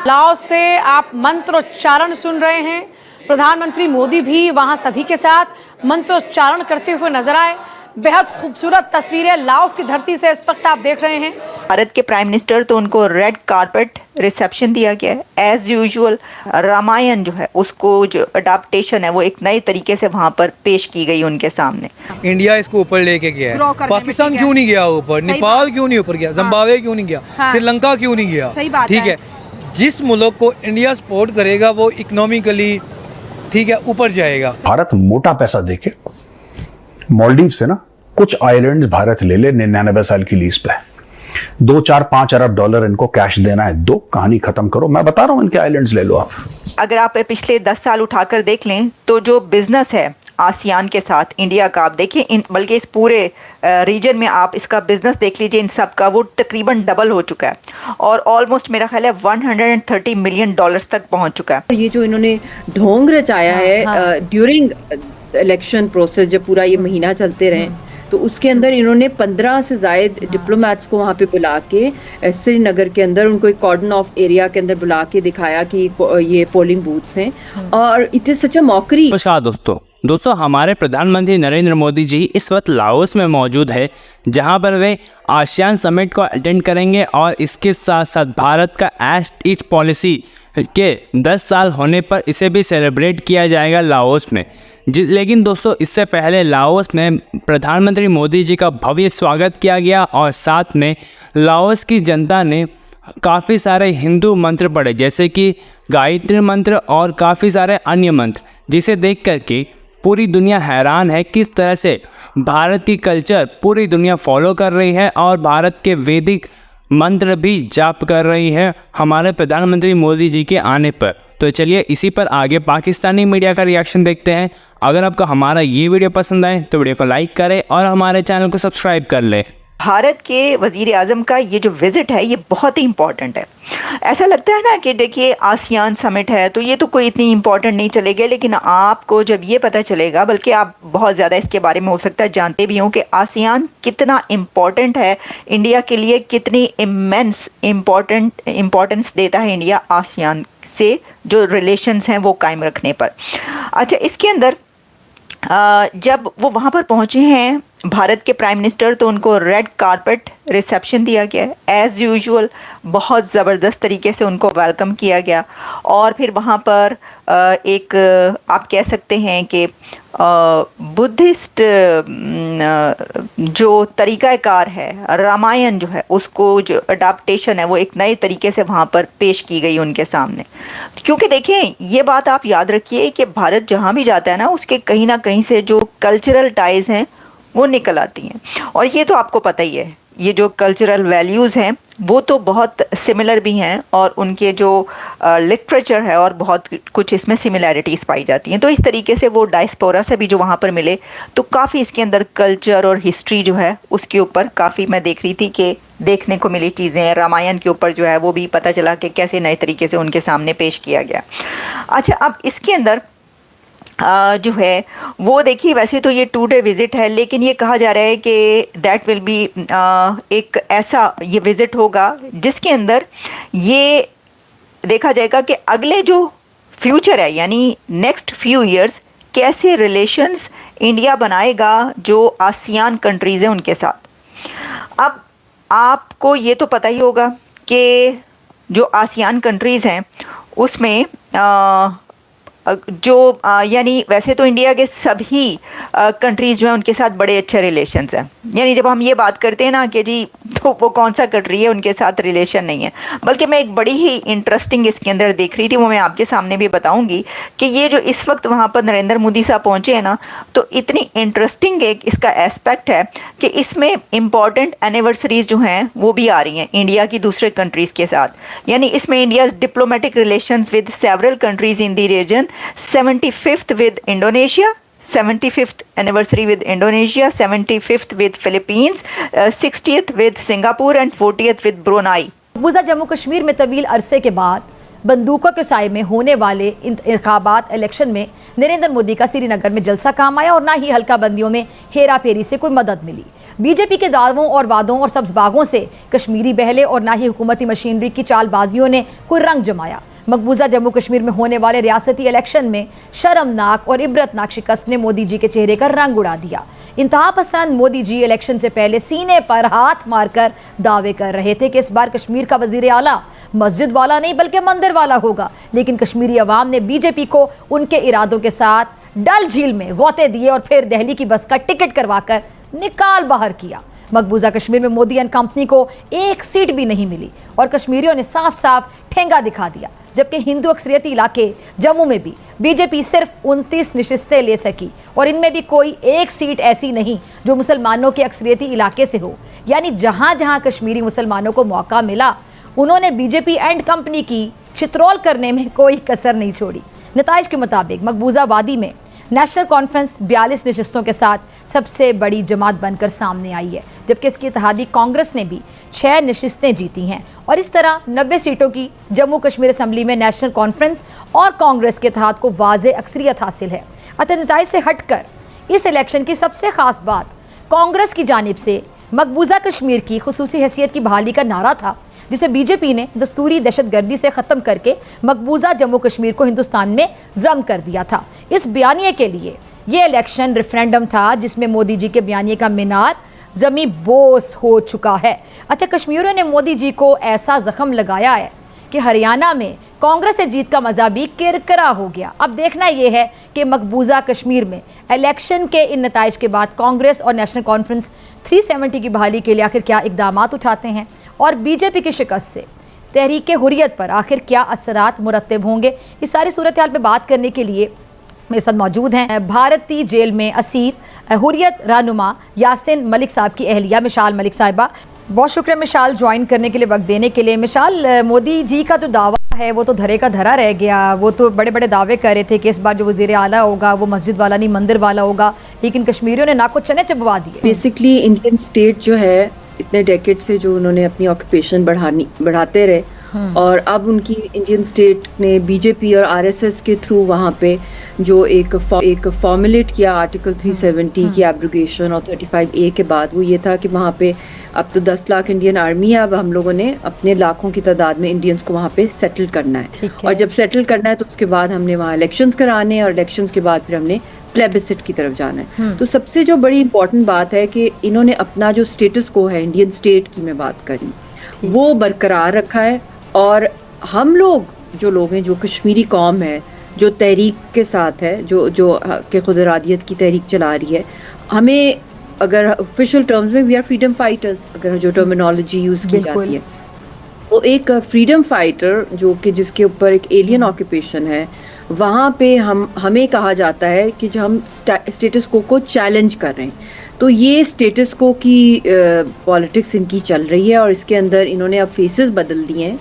Laos से आप मंत्रोच्चारण सुन रहे हैं। प्रधानमंत्री मोदी भी वहां सभी के साथ मंत्रोच्चारण करते हुए नजर आए। बेहद खूबसूरत तस्वीरें लाओस की धरती से इस वक्त आप देख रहे हैं। भारत के प्राइम मिनिस्टर तो उनको रेड कारपेट रिसेप्शन दिया गया है। एज यूजुअल रामायण जो है उसको जो अडाप्टेशन है वो एक नए तरीके से वहां पर पेश की गई उनके सामने। इंडिया इसको ऊपर लेके गया है, पाकिस्तान क्यों नहीं गया ऊपर, नेपाल क्यों नहीं ऊपर गया, जिम्बाब्वे क्यों नहीं गया, श्रीलंका क्यों नहीं गया। ठीक है, जिस मुल्क को इंडिया सपोर्ट करेगा वो इकोनॉमिकली ठीक है ऊपर जाएगा। भारत मोटा पैसा देके मालदीव से ना कुछ आइलैंड्स भारत ले ले 99 साल की लीज पे, 2, 4, 5 अरब डॉलर इनको कैश देना है, दो कहानी खत्म करो। मैं बता रहा हूं इनके आइलैंड्स ले लो आप। अगर आप पिछले 10 साल उठाकर देख लें तो जो बिजनेस है आसियान के साथ इंडिया का, आप देखिए बल्कि इस पूरे रीजन में आप इसका बिजनेस देख लीजिए इन सब का, वो तकरीबन डबल हो चुका है और ऑलमोस्ट मेरा ख्याल है 130 मिलियन डॉलर्स तक पहुंच चुका है। ये जो इन्होंने ढोंग रचाया है ड्यूरिंग इलेक्शन प्रोसेस, जब पूरा ये महीना चलते रहे तो उसके अंदर इन्होंने 15 से ज़ायद डिप्लोमेट्स को वहाँ पे बुला के श्रीनगर के अंदर उनको एक कॉर्डन ऑफ एरिया के अंदर बुला के दिखाया कि ये पोलिंग बूथ्स हैं और it is such a mockery. नमस्कार दोस्तों हमारे प्रधानमंत्री नरेंद्र मोदी जी इस वक्त लाओस में मौजूद है, जहां पर वे आसियान समिट को अटेंड करेंगे और इसके साथ साथ भारत का एक्ट ईस्ट पॉलिसी के 10 साल होने पर इसे भी सेलिब्रेट किया जाएगा लाओस में। लेकिन दोस्तों इससे पहले लाओस में प्रधानमंत्री मोदी जी का भव्य स्वागत किया गया और साथ में लाओस की जनता ने काफ़ी सारे हिंदू मंत्र पढ़े, जैसे कि गायत्री मंत्र और काफ़ी सारे अन्य मंत्र, जिसे देख करके पूरी दुनिया हैरान है किस तरह से भारत की कल्चर पूरी दुनिया फॉलो कर रही है और भारत के वैदिक मंत्र भी जाप कर रही है हमारे प्रधानमंत्री मोदी जी के आने पर। तो चलिए इसी पर आगे पाकिस्तानी मीडिया का रिएक्शन देखते हैं। अगर आपको हमारा ये वीडियो पसंद आए तो वीडियो को लाइक करें और हमारे चैनल को सब्सक्राइब कर लें। भारत के वजीर आजम का ये जो विजिट है ये बहुत ही इम्पॉर्टेंट है। ऐसा लगता है ना कि देखिए आसियान समिट है तो ये तो कोई इतनी इम्पॉर्टेंट नहीं चलेगा, लेकिन आपको जब ये पता चलेगा, बल्कि आप बहुत ज़्यादा इसके बारे में हो सकता है जानते भी हों कि आसियान कितना इम्पॉर्टेंट है इंडिया के लिए, कितनी इमेंस इम्पॉर्टेंस देता है इंडिया आसियान से जो रिलेशंस हैं वो कायम रखने पर। अच्छा, इसके अंदर जब वो वहाँ पर पहुँचे हैं भारत के प्राइम मिनिस्टर तो उनको रेड कारपेट रिसेप्शन दिया गया है। एज़ यूजुअल बहुत ज़बरदस्त तरीके से उनको वेलकम किया गया और फिर वहाँ पर एक आप कह सकते हैं कि बुद्धिस्ट जो तरीक़ाकार है रामायण जो है उसको जो अडाप्टेशन है वो एक नए तरीके से वहाँ पर पेश की गई उनके सामने। क्योंकि देखें ये बात आप याद रखिए कि भारत जहाँ भी जाता है ना उसके कहीं ना कहीं से जो कल्चरल टाइज़ हैं वो निकल आती हैं और ये तो आपको पता ही है, ये जो कल्चरल वैल्यूज़ हैं वो तो बहुत सिमिलर भी हैं और उनके जो लिटरेचर है और बहुत कुछ इसमें सिमिलैरिटीज़ पाई जाती हैं। तो इस तरीके से वो डायस्पोरा से भी जो वहाँ पर मिले तो काफ़ी इसके अंदर कल्चर और हिस्ट्री जो है उसके ऊपर काफ़ी मैं देख रही थी कि देखने को मिली चीज़ें। रामायण के ऊपर जो है वो भी पता चला कि कैसे नए तरीके से उनके सामने पेश किया गया। अच्छा, अब इसके अंदर जो है वो देखिए वैसे तो ये 2 डे विज़िट है, लेकिन ये कहा जा रहा है कि दैट विल बी एक ऐसा ये विज़िट होगा जिसके अंदर ये देखा जाएगा कि अगले जो फ्यूचर है यानी नेक्स्ट फ्यू इयर्स कैसे रिलेशंस इंडिया बनाएगा जो आसियान कंट्रीज़ हैं उनके साथ। अब आपको ये तो पता ही होगा कि जो आसियान कंट्रीज़ हैं उसमें जो यानी वैसे तो इंडिया के सभी कंट्रीज़ जो हैं उनके साथ बड़े अच्छे रिलेशंस हैं। यानी जब हम ये बात करते हैं ना कि जी तो वो कौन सा कंट्री है उनके साथ रिलेशन नहीं है, बल्कि मैं एक बड़ी ही इंटरेस्टिंग इसके अंदर देख रही थी, वो मैं आपके सामने भी बताऊंगी कि ये जो इस वक्त वहाँ पर नरेंद्र मोदी साहब पहुँचे हैं ना तो इतनी इंटरेस्टिंग एक इसका एस्पेक्ट है कि इसमें इम्पॉर्टेंट एनिवर्सरीज जो हैं वो भी आ रही हैं इंडिया की दूसरे कंट्रीज़ के साथ। यानी इसमें India diplomatic relations with several countries in the region, 75th with Indonesia, 75th anniversary with Indonesia, 75th with Philippines, 60th with Singapore and 40th with Brunei। मकबूजा जम्मू कश्मीर में तवील अरसे के बाद बंदूकों के साए में होने वाले इंतखाबात इलेक्शन में नरेंद्र मोदी का श्रीनगर में जलसा काम आया और ना ही हल्का बंदियों में हेरा फेरी से कोई मदद मिली। बीजेपी के दावों और वादों और सब्ज़बागों से कश्मीरी बहले और ना ही हुकूमती मशीनरी की चालबाजियों ने कोई रंग जमाया। मकबूजा जम्मू कश्मीर में होने वाले रियासती इलेक्शन में शर्मनाक और इबरतनाक शिकस्त ने मोदी जी के चेहरे का रंग उड़ा दिया। इंतहा पसंद मोदी जी इलेक्शन से पहले सीने पर हाथ मारकर दावे कर रहे थे कि इस बार कश्मीर का वजीर आला मस्जिद वाला नहीं बल्कि मंदिर वाला होगा, लेकिन कश्मीरी अवाम ने बीजेपी को उनके इरादों के साथ डल झील में गौते दिए और फिर दिल्ली की बस का टिकट करवाकर निकाल बाहर किया। मकबूजा कश्मीर में मोदी एंड कंपनी को एक सीट भी नहीं मिली और कश्मीरियों ने साफ साफ ठेंगा दिखा दिया। जबकि हिंदू अक्सरियती इलाके जम्मू में भी बीजेपी सिर्फ 29 नशिस्तें ले सकी और इनमें भी कोई एक सीट ऐसी नहीं जो मुसलमानों के अक्सरियती इलाके से हो। यानी जहां जहां कश्मीरी मुसलमानों को मौका मिला उन्होंने बीजेपी एंड कंपनी की चित्रोल करने में कोई कसर नहीं छोड़ी। नताइज के मुताबिक मकबूजा वादी में नेशनल कॉन्फ्रेंस 42 नशिस्तों के साथ सबसे बड़ी जमात बनकर सामने आई है, जबकि इसकी इत्तेहादी कांग्रेस ने भी 6 नशिस्तें जीती हैं और इस तरह 90 सीटों की जम्मू कश्मीर असम्बली में नेशनल कॉन्फ्रेंस और कांग्रेस के इत्तेहाद को वाज़े अक्सरियत हासिल है। अतः नताइज से हटकर इस इलेक्शन की सबसे खास बात कांग्रेस की जानिब से मकबूजा कश्मीर की खुसूसी हैसियत की बहाली का नारा था, जिसे बीजेपी ने दस्तूरी दहशतगर्दी से ख़त्म करके मकबूजा जम्मू कश्मीर को हिंदुस्तान में जम कर दिया था। इस बयानिए के लिए ये इलेक्शन रेफरेंडम था जिसमें मोदी जी के बयानिए का मीनार ज़मी बोस हो चुका है। अच्छा, कश्मीरियों ने मोदी जी को ऐसा जख्म लगाया है कि हरियाणा में कांग्रेस से जीत का मज़ा भी किरकिरा हो गया। अब देखना यह है कि मकबूजा कश्मीर में इलेक्शन के इन नताइज के बाद कांग्रेस और नेशनल कॉन्फ्रेंस 370 की बहाली के लिए आखिर क्या इकदामात उठाते हैं और बीजेपी की शिकस्त से तहरीक हुर्रियत पर आखिर क्या असरात मुरतब होंगे। इस सारी सूरत हाल पर बात करने के लिए मेरे साथ मौजूद हैं भारतीय जेल में असीर हुर्रियत रहनुमा यासिन मलिक साहब की अहलिया मिशाल मलिक साहिबा। बहुत शुक्रिया मिशाल ज्वाइन करने के लिए, वक्त देने के लिए। मिशाल, मोदी जी का जो दावा है वो तो धरे का धरा रह गया। वो तो बड़े बड़े दावे कर रहे थे कि इस बार जो वज़ीर आला होगा वो मस्जिद वाला नहीं मंदिर वाला होगा, लेकिन कश्मीरियों ने नाको चने चबवा दिए। बेसिकली इंडियन स्टेट जो है इतने डेकेड से जो उन्होंने अपनी ऑक्यूपेशन बढ़ाते रहे और अब उनकी इंडियन स्टेट ने बीजेपी और आरएसएस के थ्रू वहाँ पे जो एक फॉर्मुलेट किया आर्टिकल 370 की एब्रोगेशन और 35A के बाद, वो ये था कि वहाँ पे अब तो 10 लाख इंडियन आर्मी है, अब हम लोगों ने अपने लाखों की तादाद में इंडियंस को वहाँ पे सेटल करना है और जब सेटल करना है तो उसके बाद हमने वहाँ इलेक्शंस कराने और इलेक्शंस के बाद फिर हमने प्लेबिसिट की तरफ जाना है। तो सबसे जो बड़ी इंपॉर्टेंट बात है कि इन्होंने अपना जो स्टेटस को है इंडियन स्टेट की मैं बात करी वो बरकरार रखा है और हम लोग जो लोग हैं, जो कश्मीरी कौम है, जो तहरीक के साथ है, जो के खुद इरादियत की तहरीक चला रही है, हमें अगर ऑफिशियल टर्म्स में वी आर फ्रीडम फाइटर्स, अगर जो टर्मिनोलॉजी यूज़ की जाती है, वो एक फ्रीडम फाइटर जो कि जिसके ऊपर एक एलियन ऑक्यूपेशन है, वहाँ पे हमें कहा जाता है कि जो हम स्टेटस को चैलेंज कर रहे हैं। तो ये स्टेटस को की पॉलिटिक्स इनकी चल रही है और इसके अंदर इन्होंने अब फेसेस बदल दिए हैं